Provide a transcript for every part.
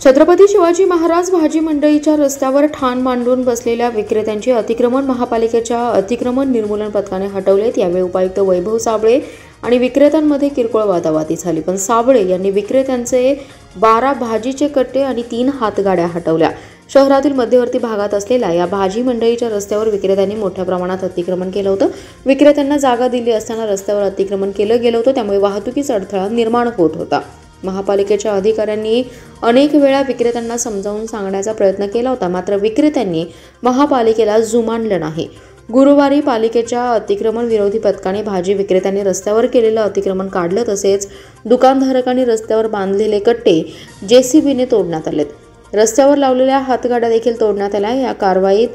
छत्रपती शिवाजी महाराज भाजी मंडईच्या रस्त्यावर ठाण मांडून बसलेल्या विक्रेत्यांचे अतिक्रमण महापालिकेच्या अतिक्रमण निर्मूलन पथकाने हटवलेत। यावेळी उपायुक्त वैभव साबळे आणि विक्रेत्यांमध्ये किरकोळ वादावादी झाली, पण साबळे यांनी विक्रेत्यांचे 12 भाजीचे कट्टे आणि 3 हातगाड्या हटवल्या। शहरातील मध्यवर्ती भागात असलेल्या या भाजी मंडईच्या रस्त्यावर विक्रेत्यांनी मोठ्या प्रमाणात अतिक्रमण केलं होतं। विक्रेत्यांना जागा दिली असताना रस्त्यावर अतिक्रमण केलं गेलं होतं, त्यामुळे वाहतुकीचा अडथळा निर्माण होत होता। महापालिकेच्या अधिकाऱ्यांनी अनेक वेळा विक्रेत्यांना समजावून सांगण्याचा प्रयत्न केला होता, मात्र विक्रेत्यांनी महापालिकेला जुमानलं नाही। गुरुवारी पालिकेच्या अतिक्रमण विरोधी पथकाने भाजी विक्रेत्यांनी रस्त्यावर केलेलं अतिक्रमण काढलं, तसेच दुकानधारकांनी रस्त्यावर बांधलेले कट्टे जेसीबीने तोडण्यात आलेत। रस्त्यावर लावलेल्या हातगाड्या देखील तोडण्यात आल्या। या कारवाईत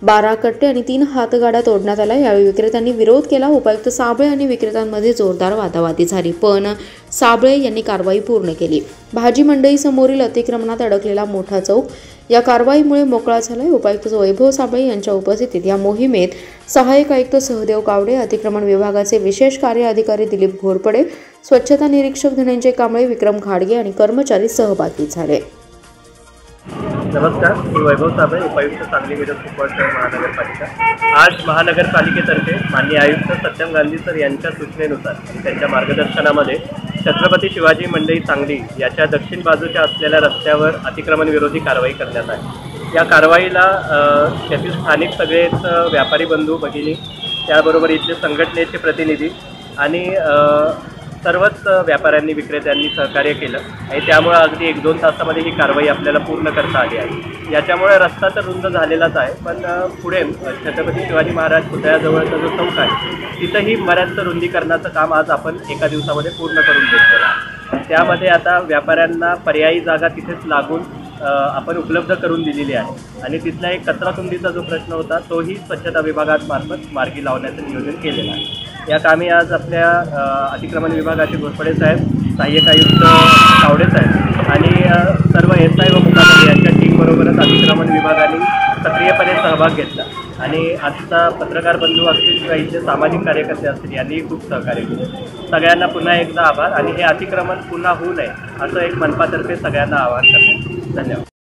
12 कट्टे आणि 3 हातगाड्या तोडण्यात आल्या। यावेळी विक्रेत्यांनी विरोध केला। उपायुक्त साबळे आणि विक्रेत्यांमध्ये जोरदार वादावादी झाली, पण साबळे यांनी कारवाई पूर्ण केली। भाजी मंडई समोरील अतिक्रमणात अडकलेला मोठा चौक या कारवाईमुळे मोकळा झाला। उपायुक्त वैभव साबळे यांच्या उपस्थितीत या मोहिमेत सहाय्यक आयुक्त सहदेव कावडे, अतिक्रमण विभागाचे विशेष कार्य अधिकारी दिलीप घोरपडे, स्वच्छता निरीक्षक धनंजय कांबळे, विक्रम घाडगे आणि कर्मचारी सहभागी झाले। नमस्कार, मी वैभव साबळे, उपायुक्त सांगली मिरज कुपवाड शहर महानगरपालिका। आज महानगरपालिकेतर्फे माननीय आयुक्त सत्यम गांधी सर यांच्या सूचनेनुसार त्यांच्या मार्गदर्शनामध्ये छत्रपती शिवाजी मंडई सांगली याच्या दक्षिण बाजूच्या असलेल्या रस्त्यावर अतिक्रमण विरोधी कारवाई करण्यात आली। या कारवाईला त्यातील स्थानिक सगळेच व्यापारी बंधू भगिनी, त्याबरोबर इथले संघटनेचे प्रतिनिधी आणि सर्वच व्यापाऱ्यांनी विक्रेत्यांनी सहकार्य केलं आणि त्यामुळे अगदी 1-2 तासामध्ये ही कारवाई आपल्याला पूर्ण करता आली आहे। याच्यामुळे रस्ता तर रुंद झालेलाच आहे, पण पुढे छत्रपती शिवाजी महाराज पुतळ्याजवळचा जो चौक आहे तिथंही बऱ्याच रुंदीकरणाचं काम आज आपण एका दिवसामध्ये पूर्ण करून घेतलेलं आहे। त्यामध्ये आता व्यापाऱ्यांना पर्यायी जागा तिथेच लागून आपण उपलब्ध करून दिलेली आहे आणि तिथला एक कचराकुंडीचा जो प्रश्न होता तोही स्वच्छता विभागामार्फत मार्गी लावण्याचं नियोजन केलेलं आहे। या कामी आज आपल्या अतिक्रमण विभागाचे घोरपडे साहेब, सहाय्यक आयुक्त कावडे साहेब आणि सर्व SI व मुख्याधिकारी यांच्या टीमबरोबरच अतिक्रमण विभागाने सक्रियपणे सहभाग घेतला आणि आजचा पत्रकार बंधू असतील किंवा इथले सामाजिक कार्यकर्ते असतील यांनीही खूप सहकार्य केले। सगळ्यांना पुन्हा एकदा आभार आणि हे अतिक्रमण पुन्हा होऊ नये असं एक मनपातर्फे सगळ्यांना आवाहन करण्यात। धन्यवाद।